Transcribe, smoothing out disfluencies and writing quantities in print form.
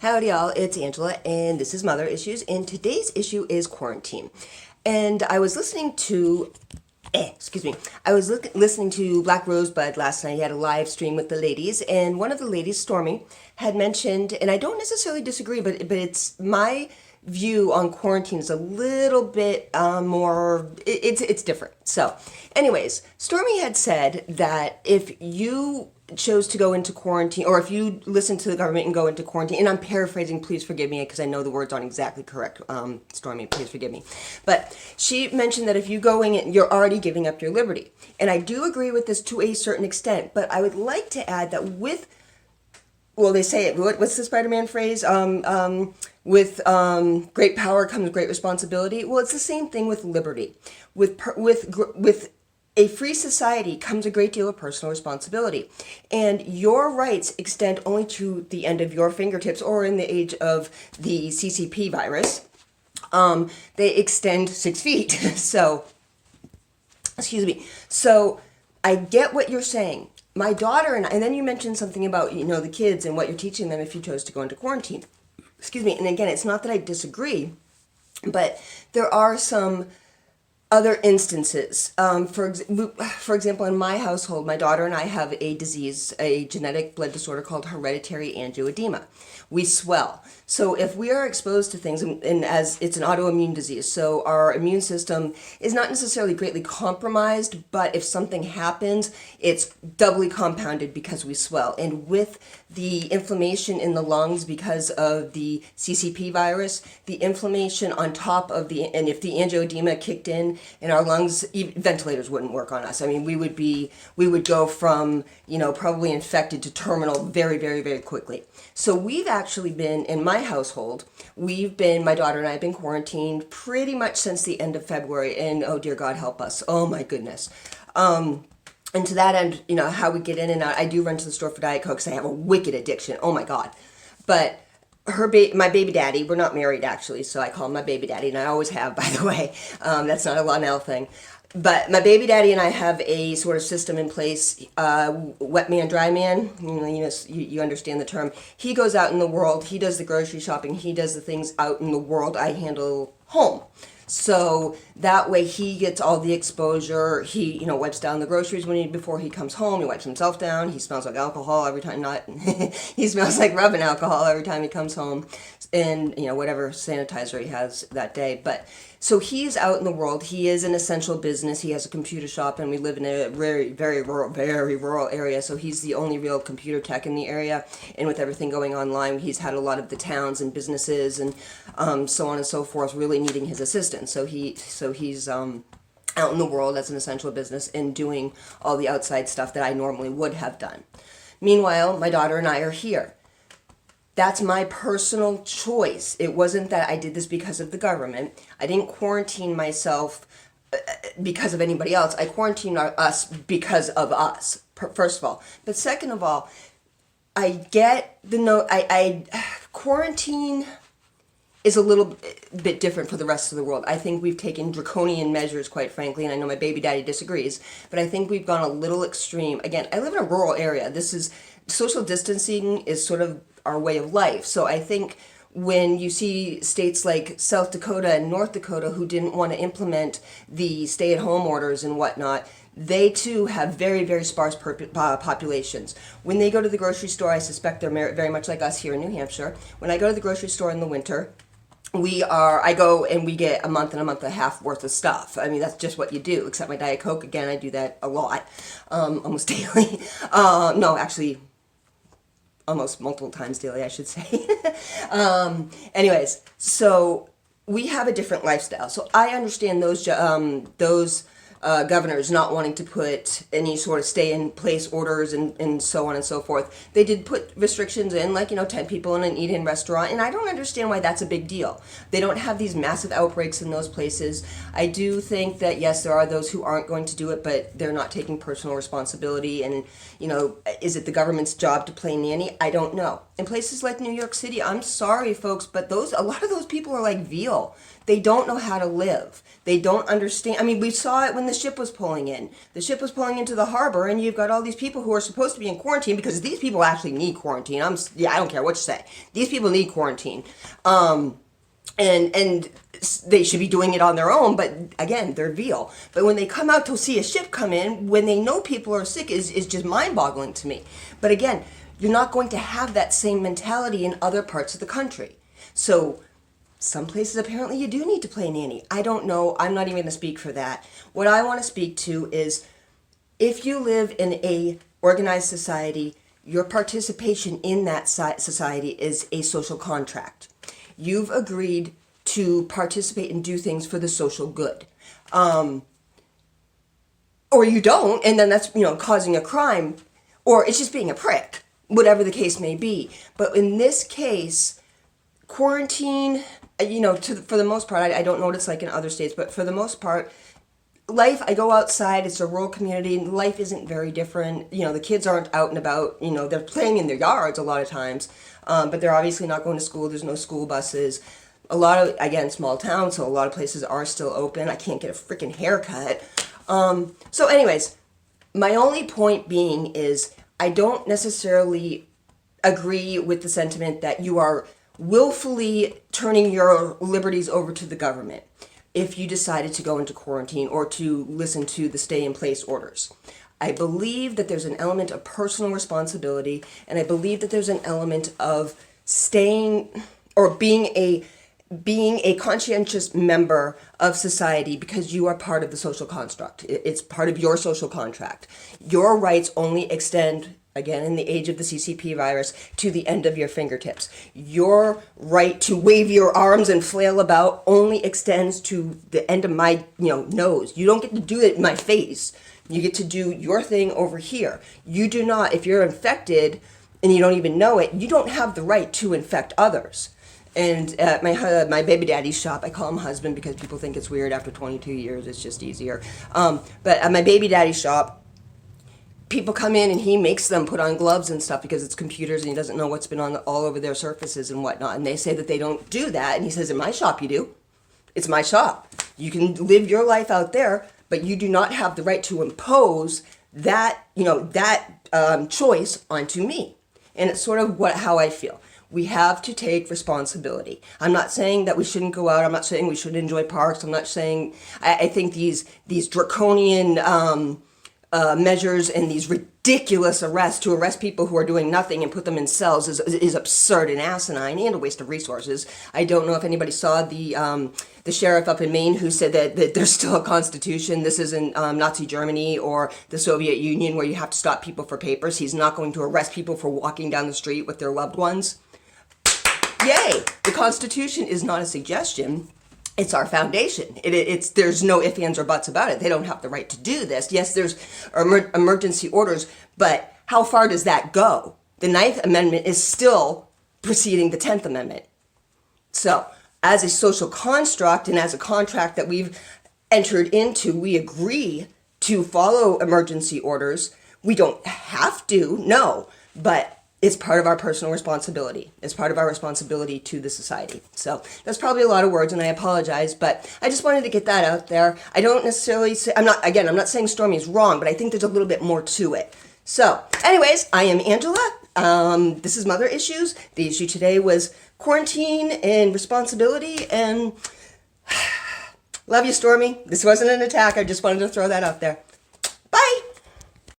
Howdy y'all, it's Angela and this is Mother Issues, and today's issue is quarantine. And I was listening to listening to Blaq Rose Bud last night. He had a live stream with the ladies, and one of the ladies, Stormy, had mentioned, and I don't necessarily disagree, but it's my view on quarantine is a little bit it's different. So anyways, Stormy had said that if you chose to go into quarantine, or if you listen to the government and go into quarantine, and I'm paraphrasing, please forgive me because I know the words aren't exactly correct, Stormy, please forgive me, but she mentioned that if you go in, you're already giving up your liberty. And I do agree with this to a certain extent, but I would like to add that they say it, what's the Spider-Man phrase? With great power comes great responsibility. Well, it's the same thing with liberty. With a free society comes a great deal of personal responsibility. And your rights extend only to the end of your fingertips, or in the age of the CCP virus, they extend 6 feet. So, excuse me. So, I get what you're saying. My daughter and then you mentioned something about, the kids and what you're teaching them if you chose to go into quarantine. Excuse me. And again, it's not that I disagree, but there are some other instances. For example, in my household, my daughter and I have a genetic blood disorder called hereditary angioedema. We swell. So if we are exposed to things, and as it's an autoimmune disease, so our immune system is not necessarily greatly compromised, but if something happens, it's doubly compounded because we swell. And with the inflammation in the lungs because of the CCP virus, the inflammation on top of and if the angioedema kicked in our lungs, ventilators wouldn't work on us. I mean, we would go from, probably infected to terminal very, very, very quickly. So we've actually been, in my household, my daughter and I have been quarantined pretty much since the end of February, and oh dear God help us. Oh my goodness. And to that end, how we get in and out, I do run to the store for Diet Coke because I have a wicked addiction. Oh my God. But my baby daddy, we're not married actually, so I call him my baby daddy, and I always have, by the way. That's not a Lonell thing. But my baby daddy and I have a sort of system in place, wet man, dry man, you understand the term. He goes out in the world, he does the grocery shopping, he does the things out in the world, I handle home. So that way he gets all the exposure. He, wipes down the groceries before he comes home. He wipes himself down. He smells like alcohol every time. He smells like rubbing alcohol every time he comes home, and whatever sanitizer he has that day. But so he's out in the world. He is an essential business. He has a computer shop, and we live in a very, very rural area. So he's the only real computer tech in the area. And with everything going online, he's had a lot of the towns and businesses and so on and so forth really needing his assistance. So he's out in the world as an essential business and doing all the outside stuff that I normally would have done. Meanwhile, my daughter and I are here. That's my personal choice. It wasn't that I did this because of the government. I didn't quarantine myself because of anybody else. I quarantined us because of us, first of all. But second of all, I get the note. Quarantine is a little bit different for the rest of the world. I think we've taken draconian measures, quite frankly, and I know my baby daddy disagrees, but I think we've gone a little extreme. Again, I live in a rural area. Social distancing is sort of our way of life. So I think when you see states like South Dakota and North Dakota who didn't want to implement the stay-at-home orders and whatnot, they too have very, very sparse populations. When they go to the grocery store, I suspect they're very much like us here in New Hampshire. When I go to the grocery store in the winter, I go and we get a month and a half worth of stuff. I mean, that's just what you do, except my Diet Coke. Again, I do that a lot, almost daily. No, actually, almost multiple times daily, I should say. Anyways, so we have a different lifestyle. So I understand those governors not wanting to put any sort of stay-in-place orders and so on and so forth. They did put restrictions in, like, 10 people in an eat-in restaurant, and I don't understand why that's a big deal. They don't have these massive outbreaks in those places. I do think that, yes, there are those who aren't going to do it, but they're not taking personal responsibility, and, is it the government's job to play nanny? I don't know. in places like New York City, I'm sorry, folks, but a lot of those people are like veal. They don't know how to live. They don't understand. I mean, we saw it when the ship was pulling in. The ship was pulling into the harbor, and you've got all these people who are supposed to be in quarantine because these people actually need quarantine. I don't care what you say. These people need quarantine. And they should be doing it on their own, but again, they're veal. But when they come out to see a ship come in, when they know people are sick, is just mind-boggling to me. But again, you're not going to have that same mentality in other parts of the country. So some places apparently you do need to play nanny. I don't know. I'm not even going to speak for that. What I want to speak to is if you live in a organized society, your participation in that society is a social contract. You've agreed to participate and do things for the social good. Or you don't, and then that's, causing a crime, or it's just being a prick, whatever the case may be. But in this case, quarantine, for the most part, I don't know what it's like in other states, but for the most part, life, I go outside, it's a rural community, and life isn't very different. The kids aren't out and about, they're playing in their yards a lot of times, but they're obviously not going to school, there's no school buses. A lot of, again, small town, so a lot of places are still open. I can't get a freaking haircut. So anyways, my only point being is I don't necessarily agree with the sentiment that you are willfully turning your liberties over to the government if you decided to go into quarantine or to listen to the stay-in-place orders. I believe that there's an element of personal responsibility, and I believe that there's an element of staying or being a conscientious member of society because you are part of the social construct. It's part of your social contract. Your rights only extend, again, in the age of the CCP virus, to the end of your fingertips. Your right to wave your arms and flail about only extends to the end of my, nose. You don't get to do it in my face. You get to do your thing over here. You do not, if you're infected and you don't even know it, you don't have the right to infect others. And at my baby daddy's shop, I call him husband because people think it's weird after 22 years, it's just easier. But at my baby daddy's shop, people come in and he makes them put on gloves and stuff because it's computers and he doesn't know what's been on all over their surfaces and whatnot. And they say that they don't do that. And he says, in my shop you do. It's my shop. You can live your life out there, but you do not have the right to impose that, choice onto me. And it's sort of how I feel. We have to take responsibility. I'm not saying that we shouldn't go out. I'm not saying we should enjoy parks. I'm not saying, I think these draconian measures and these ridiculous arrests to arrest people who are doing nothing and put them in cells is absurd and asinine and a waste of resources. I don't know if anybody saw the sheriff up in Maine who said that there's still a constitution. This isn't Nazi Germany or the Soviet Union where you have to stop people for papers. He's not going to arrest people for walking down the street with their loved ones. Yay! The Constitution is not a suggestion. It's our foundation. There's no ifs, ands, or buts about it. They don't have the right to do this. Yes, there's emergency orders, but how far does that go? The Ninth Amendment is still preceding the 10th Amendment. So, as a social construct and as a contract that we've entered into, we agree to follow emergency orders. We don't have to, no, but it's part of our personal responsibility. It's part of our responsibility to the society. So that's probably a lot of words and I apologize, but I just wanted to get that out there. I don't necessarily say, I'm not saying Stormy is wrong, but I think there's a little bit more to it. So anyways, I am Angela. This is Mother Issues. The issue today was quarantine and responsibility, and love you, Stormy. This wasn't an attack. I just wanted to throw that out there. Bye.